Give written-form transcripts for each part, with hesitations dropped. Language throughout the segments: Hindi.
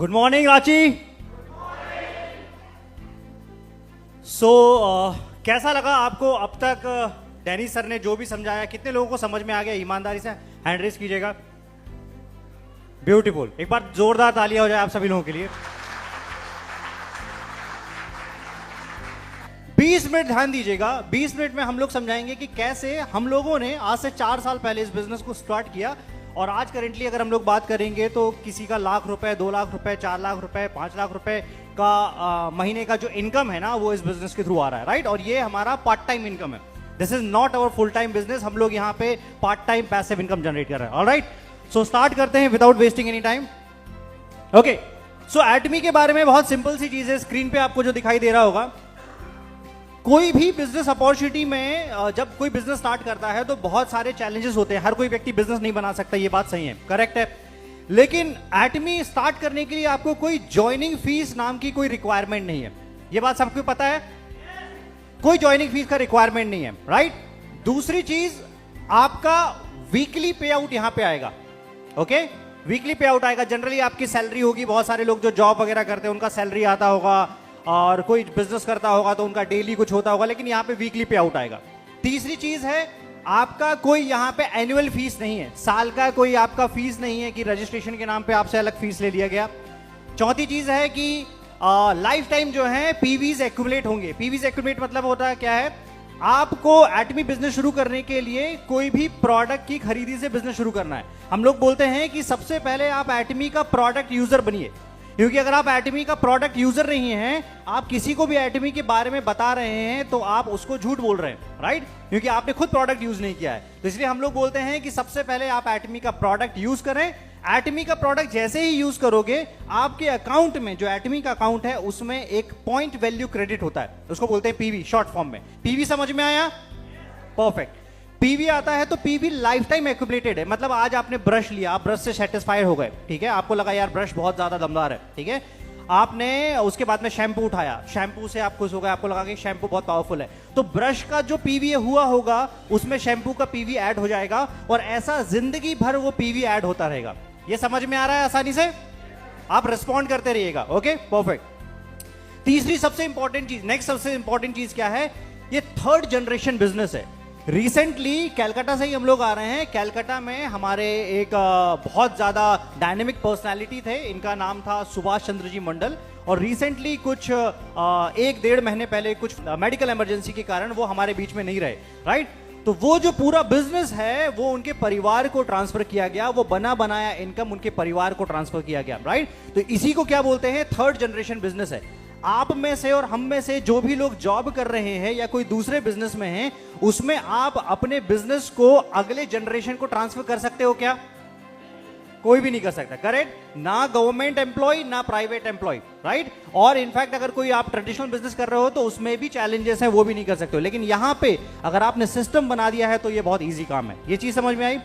Good morning Ranchi. कैसा लगा आपको अब तक डैनी सर ने जो भी समझाया? कितने लोगों को समझ में आ गया? ईमानदारी से हैंड रेस कीजिएगा। ब्यूटीफुल, एक बार जोरदार तालियां हो जाए आप सभी लोगों के लिए। 20 मिनट ध्यान दीजिएगा। 20 मिनट में हम लोग समझाएंगे कि कैसे हम लोगों ने आज से 4 साल पहले इस बिजनेस को स्टार्ट किया और आज करेंटली अगर हम लोग बात करेंगे तो किसी का लाख रुपए, 2 लाख रुपए, 4 लाख रुपए, 5 लाख रुपए का महीने का जो इनकम है ना वो इस बिजनेस के थ्रू आ रहा है, राइट। और ये हमारा पार्ट टाइम इनकम है। This is not our full time business. हम लोग यहाँ पे part time passive income generate कर रहे हैं। ऑलराइट, सो स्टार्ट करते हैं without wasting any time. Okay, so Atomy के बारे में बहुत सिंपल सी चीज है। स्क्रीन पे आपको जो दिखाई दे रहा होगा, कोई भी बिजनेस अपॉर्चुनिटी में जब कोई बिजनेस स्टार्ट करता है तो बहुत सारे चैलेंजेस होते हैं। हर कोई व्यक्ति बिजनेस नहीं बना सकता, ये बात सही है, करेक्ट है। लेकिन एटमी स्टार्ट करने के लिए आपको कोई ज्वाइनिंग फीस नाम की कोई रिक्वायरमेंट नहीं है। ये बात सबको पता है, कोई ज्वाइनिंग फीस का रिक्वायरमेंट नहीं है, राइट। दूसरी चीज, आपका वीकली पे आउट यहां पे आएगा। ओके, वीकली पे आउट आएगा। जनरली आपकी सैलरी होगी। बहुत सारे लोग जो जॉब वगैरह करते हैं उनका सैलरी आता होगा और कोई बिजनेस करता होगा तो उनका डेली कुछ होता होगा, लेकिन यहाँ पे वीकली पे आउट आएगा। तीसरी चीज है, आपका कोई यहाँ पे एनुअल फीस नहीं है। साल का कोई आपका फीस नहीं है कि रजिस्ट्रेशन के नाम पे आपसे अलग फीस ले लिया गया। चौथी चीज है कि लाइफ टाइम जो है पीवीज एक्यूमुलेट होंगे। पीवीज एक्यूमुलेट मतलब होता है क्या है, आपको एटमी बिजनेस शुरू करने के लिए कोई भी प्रोडक्ट की खरीदी से बिजनेस शुरू करना है। हम लोग बोलते हैं कि सबसे पहले आप एटमी का प्रोडक्ट यूजर बनिए, क्योंकि अगर आप एटमी का प्रोडक्ट यूजर नहीं हैं, आप किसी को भी एटमी के बारे में बता रहे हैं तो आप उसको झूठ बोल रहे हैं, राइट, क्योंकि आपने खुद प्रोडक्ट यूज नहीं किया है। तो इसलिए हम लोग बोलते हैं कि सबसे पहले आप एटमी का प्रोडक्ट यूज करें। एटमी का प्रोडक्ट जैसे ही यूज करोगे, आपके अकाउंट में जो एटमी का अकाउंट है उसमें एक पॉइंट वैल्यू क्रेडिट होता है, उसको बोलते हैं पीवी, शॉर्ट फॉर्म में। पीवी समझ में आया? परफेक्ट। पीवी आता है तो पीवी लाइफ टाइम एक्यूमुलेटेड है। मतलब आज आपने ब्रश लिया, आप ब्रश से सेटिस्फाइड हो गए, ठीक है, आपको लगा यार ब्रश बहुत ज्यादा दमदार है, ठीक है, आपने उसके बाद में शैम्पू उठाया, शैम्पू से आप खुश हो गए, आपको लगा कि शैम्पू बहुत पावरफुल है, तो ब्रश का जो पीवी हुआ होगा उसमें शैम्पू का पीवी ऐड हो जाएगा और ऐसा जिंदगी भर वो पीवी ऐड होता रहेगा। ये समझ में आ रहा है आसानी से? आप रिस्पॉन्ड करते रहिएगा। Okay, perfect. तीसरी सबसे इंपॉर्टेंट चीज, नेक्स्ट सबसे इंपॉर्टेंट चीज क्या है, ये थर्ड जनरेशन बिजनेस है। रिसेंटली कैलकाटा से ही हम लोग आ रहे हैं। कैलकाटा में हमारे एक बहुत ज्यादा डायनेमिक पर्सनालिटी थे, इनका नाम था सुभाष चंद्र जी मंडल, और रिसेंटली कुछ 1-1.5 महीने पहले कुछ मेडिकल इमरजेंसी के कारण वो हमारे बीच में नहीं रहे, राइट। तो वो जो पूरा बिजनेस है वो उनके परिवार को ट्रांसफर किया गया, वो बना बनाया इनकम उनके परिवार को ट्रांसफर किया गया, राइट। तो इसी को क्या बोलते हैं, थर्ड जनरेशन बिजनेस है। आप में से और हम में से जो भी लोग जॉब कर रहे हैं या कोई दूसरे बिजनेस में हैं, उसमें आप अपने बिजनेस को अगले जनरेशन को ट्रांसफर कर सकते हो क्या? कोई भी नहीं कर सकता, करेक्ट। ना गवर्नमेंट एम्प्लॉय ना प्राइवेट एम्प्लॉय, राइट। और इनफैक्ट अगर कोई आप ट्रेडिशनल बिजनेस कर रहे हो तो उसमें भी चैलेंजेस हैं, वो भी नहीं कर सकते हो। लेकिन यहां पे अगर आपने सिस्टम बना दिया है तो ये बहुत ईजी काम है। ये चीज समझ में आई?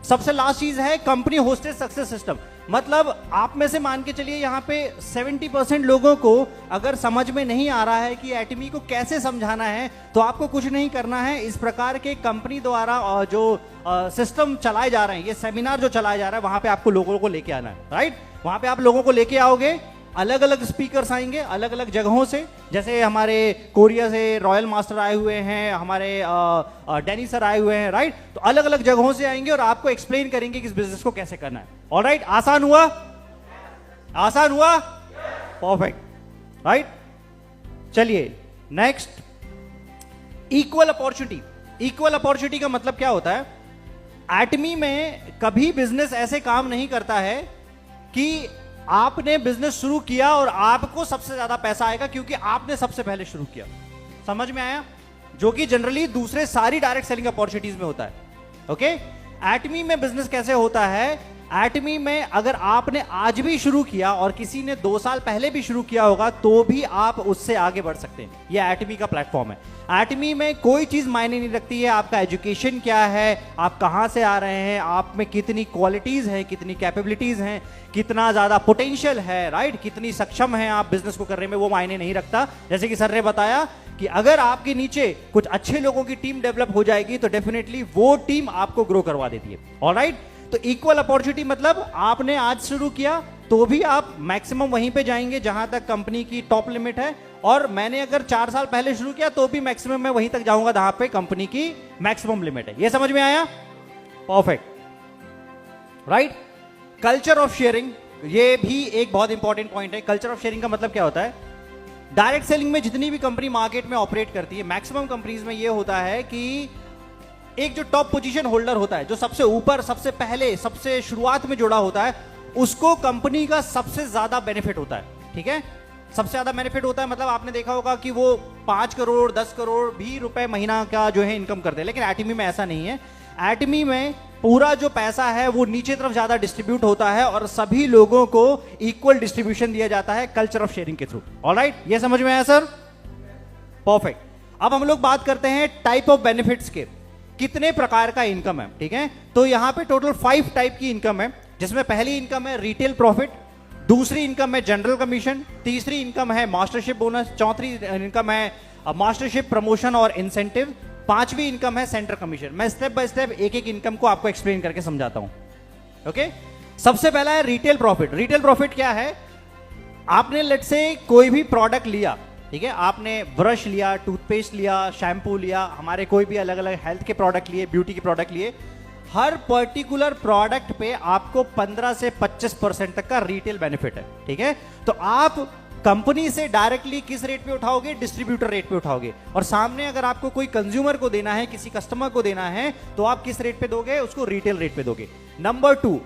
सबसे लास्ट चीज है कंपनी होस्टेड सक्सेस सिस्टम। मतलब आप में से मान के चलिए यहाँ पे 70% लोगों को अगर समझ में नहीं आ रहा है कि एटमी को कैसे समझाना है, तो आपको कुछ नहीं करना है। इस प्रकार के कंपनी द्वारा जो सिस्टम चलाए जा रहे हैं, ये सेमिनार जो चलाया जा रहा है, वहां पे आपको लोगों को लेके आना है, राइट। वहां पे आप लोगों को लेके आओगे, अलग अलग स्पीकर्स आएंगे अलग अलग जगहों से। जैसे हमारे कोरिया से रॉयल मास्टर आए हुए हैं, हमारे डैनी सर आए हुए हैं, राइट। तो अलग अलग जगहों से आएंगे और आपको एक्सप्लेन करेंगे कि इस बिजनेस को कैसे करना है। ऑलराइट, आसान हुआ? आसान हुआ? Perfect, right. चलिए next, equal opportunity. Equal opportunity का मतलब क्या होता है? एटमी में कभी बिजनेस ऐसे काम नहीं करता है कि आपने बिजनेस शुरू किया और आपको सबसे ज्यादा पैसा आएगा क्योंकि आपने सबसे पहले शुरू किया। समझ में आया? जो कि जनरली दूसरे सारी डायरेक्ट सेलिंग अपॉर्चुनिटीज में होता है। ओके, एटमी में बिजनेस कैसे होता है? एटमी में अगर आपने आज भी शुरू किया और किसी ने 2 साल पहले भी शुरू किया होगा तो भी आप उससे आगे बढ़ सकते हैं। यह एटमी का प्लेटफॉर्म है। एटमी में कोई चीज मायने नहीं रखती है आपका एजुकेशन क्या है, आप कहां से आ रहे हैं, आप में कितनी क्वालिटीज हैं, कितनी कैपेबिलिटीज हैं, कितना ज्यादा पोटेंशियल है, राइट, कितनी सक्षम है आप बिजनेस को करने में, वो मायने नहीं रखता। जैसे कि सर ने बताया कि अगर आपके नीचे कुछ अच्छे लोगों की टीम डेवलप हो जाएगी तो डेफिनेटली वो टीम आपको ग्रो करवा देती है। ऑलराइट, तो इक्वल अपॉर्चुनिटी मतलब आपने आज शुरू किया, तो भी आप मैक्सिमम वहीं पे जाएंगे जहां तक कंपनी की टॉप लिमिट है, और मैंने अगर 4 साल पहले शुरू किया तो भी मैक्सिमम मैं वहीं तक जाऊंगा जहां पे कंपनी की मैक्सिमम लिमिट है। ये समझ में आया? Perfect, right. Culture of sharing, ये भी एक बहुत इंपॉर्टेंट पॉइंट है। कल्चर ऑफ शेयरिंग का मतलब क्या होता है? डायरेक्ट सेलिंग में जितनी भी कंपनी मार्केट में ऑपरेट करती है, मैक्सिमम कंपनीज में ये होता है कि एक जो टॉप पोजीशन होल्डर होता है, जो सबसे ऊपर, सबसे पहले, सबसे शुरुआत में जुड़ा होता है, उसको कंपनी का सबसे ज्यादा बेनिफिट होता है। ठीक है, सबसे ज्यादा बेनिफिट होता है। मतलब आपने देखा होगा कि वो 5 करोड़ 10 करोड़ भी रुपए महीना का जो है इनकम करते हैं, लेकिन एटमी में ऐसा नहीं है। एटमी में पूरा जो पैसा है वो नीचे तरफ ज्यादा डिस्ट्रीब्यूट होता है और सभी लोगों को इक्वल डिस्ट्रीब्यूशन दिया जाता है कल्चर ऑफ शेयरिंग के थ्रू। ऑलराइट, ये समझ में आया सर? परफेक्ट। अब हम लोग बात करते हैं टाइप ऑफ बेनिफिट्स के, कितने प्रकार का इनकम है। ठीक है, तो यहां पे टोटल 5 टाइप की इनकम है, जिसमें पहली इनकम है रिटेल प्रॉफिट, दूसरी इनकम है जनरल कमीशन, तीसरी इनकम है मास्टरशिप बोनस, चौथी इनकम है मास्टरशिप प्रमोशन और इंसेंटिव, पांचवी इनकम है सेंटर कमीशन। मैं स्टेप बाय स्टेप एक एक इनकम को आपको एक्सप्लेन करके समझाता हूं। ओके, सबसे पहला है रिटेल प्रॉफिट। रिटेल प्रॉफिट क्या है? आपने लेट्स से कोई भी प्रोडक्ट लिया, ठीक है, आपने ब्रश लिया, टूथपेस्ट लिया, शैम्पू लिया, हमारे कोई भी अलग अलग हेल्थ के प्रोडक्ट लिए, ब्यूटी के प्रोडक्ट लिए, हर पर्टिकुलर प्रोडक्ट पे आपको 15 से 25% तक का रिटेल बेनिफिट है। ठीक है, तो आप कंपनी से डायरेक्टली किस रेट पे उठाओगे? डिस्ट्रीब्यूटर रेट पे उठाओगे। और सामने अगर आपको कोई कंज्यूमर को देना है, किसी कस्टमर को देना है, तो आप किस रेट पे दोगे? उसको रिटेल रेट पे दोगे। Number 2,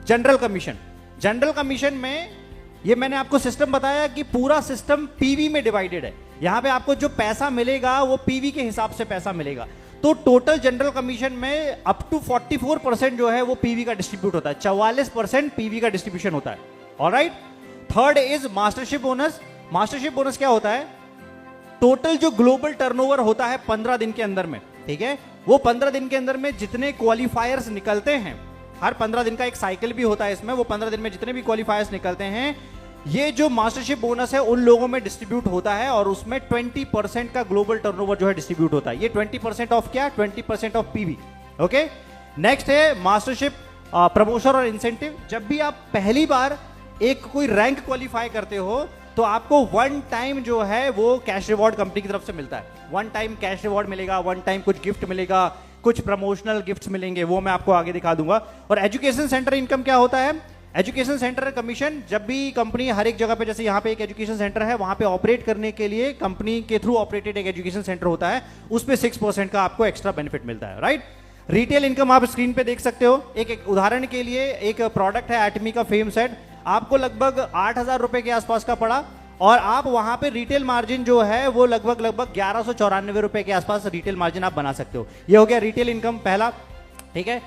general commission. General commission में ये मैंने आपको सिस्टम बताया कि पूरा सिस्टम पीवी में डिवाइडेड है। यहां पे आपको जो पैसा मिलेगा वो पीवी के हिसाब से पैसा मिलेगा। तो टोटल जनरल कमीशन में अप टू 44% जो है वो पीवी का डिस्ट्रीब्यूट होता है, 44% पीवी का डिस्ट्रीब्यूशन होता है। Alright, third is mastership bonus. Mastership bonus क्या होता है? टोटल जो ग्लोबल टर्नओवर होता है 15 दिन के अंदर में, ठीक है, वो 15 दिन के अंदर में जितने क्वालिफायर्स निकलते हैं, हर 15 दिन का एक साइकिल भी होता है इसमें, वो 15 दिन में जितने भी क्वालिफायर्स निकलते हैं, ये जो मास्टरशिप बोनस है उन लोगों में डिस्ट्रीब्यूट होता है और उसमें 20% का ग्लोबल टर्नओवर जो है डिस्ट्रीब्यूट होता है। ये 20% ऑफ क्या? 20% ऑफ पीवी। ओके, नेक्स्ट है मास्टरशिप प्रमोशन और इंसेंटिव। जब भी आप पहली बार एक कोई रैंक क्वालिफाई करते हो तो आपको वन टाइम जो है वो कैश रिवॉर्ड कंपनी की तरफ से मिलता है। वन टाइम कैश रिवॉर्ड मिलेगा, वन टाइम कुछ गिफ्ट मिलेगा, कुछ प्रमोशनल गिफ्ट्स मिलेंगे, वो मैं आपको आगे दिखा दूंगा। और एजुकेशन सेंटर इनकम क्या होता है? एजुकेशन सेंटर कमीशन, जब भी कंपनी हर एक जगह पे, जैसे यहाँ पे एक एजुकेशन सेंटर है, वहां पे ऑपरेट करने के लिए कंपनी के थ्रू ऑपरेटेड एक एजुकेशन सेंटर होता है, उस पे 6% का आपको एक्स्ट्रा बेनिफिट मिलता है। राइट, रिटेल इनकम आप स्क्रीन पे देख सकते हो। एक उदाहरण के लिए एक प्रोडक्ट है एटमी का फेम सेट, आपको लगभग 8,000 रुपए के आसपास का पड़ा और आप वहां पे रिटेल मार्जिन जो है वो लगभग 1194 रुपए के आसपास रिटेल मार्जिन आप बना सकते हो। ये हो गया रिटेल इनकम पहला। ठीक है,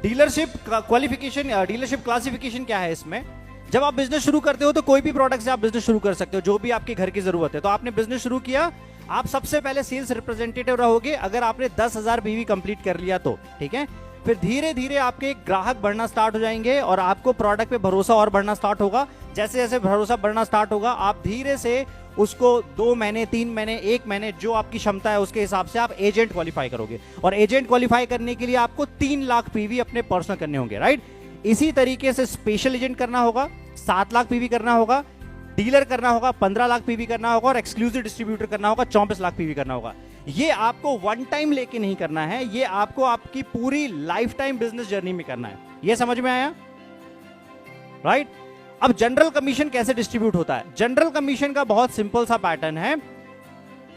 डीलरशिप क्वालिफिकेशन, डीलरशिप क्लासिफिकेशन क्या है इसमें? जब आप बिजनेस शुरू करते हो तो कोई भी प्रोडक्ट से आप बिजनेस शुरू कर सकते हो, जो भी आपके घर की जरूरत है। तो आपने बिजनेस शुरू किया, आप सबसे पहले सेल्स रिप्रेजेंटेटिव रहोगे अगर आपने 10,000 पीवी कंप्लीट कर लिया तो। ठीक है, फिर धीरे धीरे आपके ग्राहक बढ़ना स्टार्ट हो जाएंगे और आपको प्रोडक्ट पे भरोसा और बढ़ना स्टार्ट होगा। जैसे जैसे भरोसा बढ़ना स्टार्ट होगा, आप धीरे से उसको 2 महीने, 3 महीने, 1 महीने, जो आपकी क्षमता है उसके हिसाब से आप एजेंट क्वालिफाई करोगे। और एजेंट क्वालिफाई करने के लिए आपको 3 लाख पीवी अपने पर्सनल करने होंगे। राइट, इसी तरीके से स्पेशल एजेंट करना होगा, 7 लाख पीवी करना होगा, डीलर करना होगा, 15 लाख पीवी करना होगा, और एक्सक्लूसिव डिस्ट्रीब्यूटर करना होगा, 24 लाख पीवी करना होगा। ये आपको वन टाइम लेके नहीं करना है, ये आपको आपकी पूरी लाइफ टाइम बिजनेस जर्नी में करना है। ये समझ में आया? राइट, अब जनरल कमीशन कैसे डिस्ट्रीब्यूट होता है? जनरल कमीशन का बहुत सिंपल सा पैटर्न है।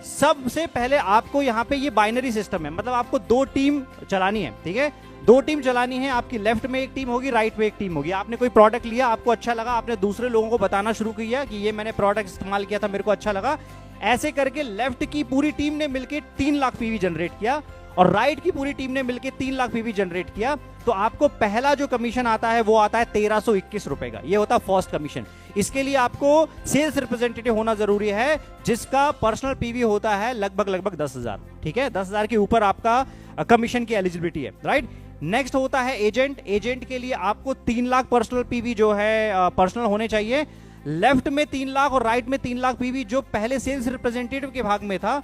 सबसे पहले आपको यहां पे ये बाइनरी सिस्टम है, मतलब आपको 2 टीम चलानी है। ठीक है, 2 टीम चलानी है, आपकी लेफ्ट में एक टीम होगी, राइट में एक टीम होगी। आपने कोई प्रोडक्ट लिया, आपको अच्छा लगा, आपने दूसरे लोगों को बताना शुरू किया कि ये मैंने प्रोडक्ट इस्तेमाल किया था, मेरे को अच्छा लगा। ऐसे करके लेफ्ट की पूरी टीम ने मिलकर 3 लाख पीवी जनरेट किया और राइट की पूरी टीम ने मिलकर 3 लाख पीवी जनरेट किया। तो आपको पहला जो कमीशन आता है वो आता है 1321 रुपए का। ये होता है फर्स्ट कमीशन। इसके लिए आपको सेल्स रिप्रेजेंटेटिव होना जरूरी है, जिसका पर्सनल पीवी होता है लगभग 10,000। ठीक है, 10,000 के ऊपर आपका कमीशन की एलिजिबिलिटी है। राइट, नेक्स्ट होता है एजेंट। एजेंट के लिए आपको 3 लाख पर्सनल पीवी जो है पर्सनल होने चाहिए। लेफ्ट में 3 लाख और राइट में 3 लाख पीवी जो पहले सेल्स रिप्रेजेंटेटिव के भाग में था,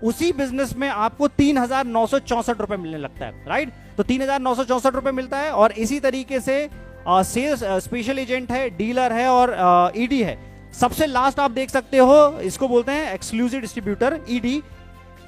उसी बिजनेस में आपको 3,964 रुपए मिलने लगता है। राइट, तो 3,964 रुपए मिलता है। और इसी तरीके से सेल्स स्पेशल एजेंट है, डीलर है और ईडी है। सबसे लास्ट आप देख सकते हो, इसको बोलते हैं एक्सक्लूसिव डिस्ट्रीब्यूटर, ईडी।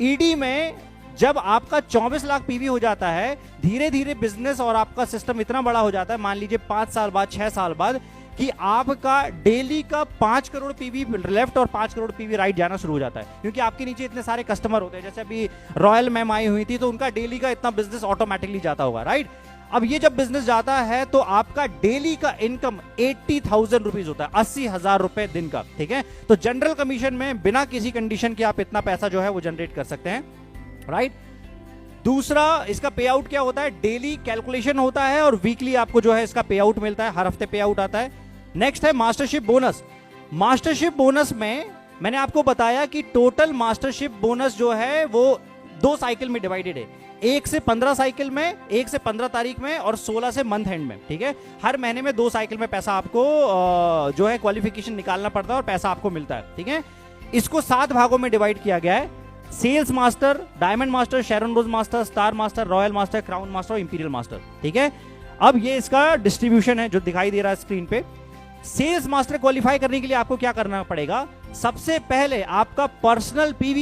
ईडी में जब आपका 24 लाख पीवी हो जाता है, धीरे धीरे बिजनेस और आपका सिस्टम इतना बड़ा हो जाता है, मान लीजिए 5 साल बाद 6 साल बाद, कि आपका डेली का 5 करोड़ पीवी लेफ्ट और 5 करोड़ पीवी राइट जाना शुरू हो जाता है, क्योंकि आपके नीचे इतने सारे कस्टमर होते हैं। जैसे अभी रॉयल मैम आई हुई थी, तो उनका डेली का इतना बिजनेस ऑटोमेटिकली जाता होगा, राइट। अब ये जब बिजनेस जाता है तो आपका डेली का इनकम 80,000 रुपीज होता है, 80,000 रुपए दिन का, ठीक है। तो जनरल कमीशन में बिना किसी कंडीशन के आप इतना पैसा जो है वो जनरेट कर सकते हैं, राइट। दूसरा, इसका पे आउट क्या होता है, डेली कैलकुलेशन होता है और वीकली आपको जो है इसका पे आउट मिलता है, हर हफ्ते पे आउट आता है। नेक्स्ट है मास्टरशिप बोनस। मास्टरशिप बोनस में मैंने आपको बताया कि टोटल मास्टरशिप बोनस जो है वो 2 साइकिल में डिवाइडेड है, 1 से 15 साइकिल में, 1 से 15 तारीख में और 16 से मंथ एंड में, ठीक है। हर महीने में 2 साइकिल में पैसा आपको जो है क्वालिफिकेशन निकालना पड़ता है और पैसा आपको मिलता है, ठीक है। इसको 7 भागों में डिवाइड किया गया है, sales master, diamond master, Sharon Rose master, star master, royal master, crown master और इंपीरियल मास्टर, ठीक है। अब ये इसका डिस्ट्रीब्यूशन है जो दिखाई दे रहा है स्क्रीन पे। सेल्स मास्टर क्वालिफाई करने के लिए आपको क्या करना पड़ेगा, सबसे पहले आपका पर्सनल पीवी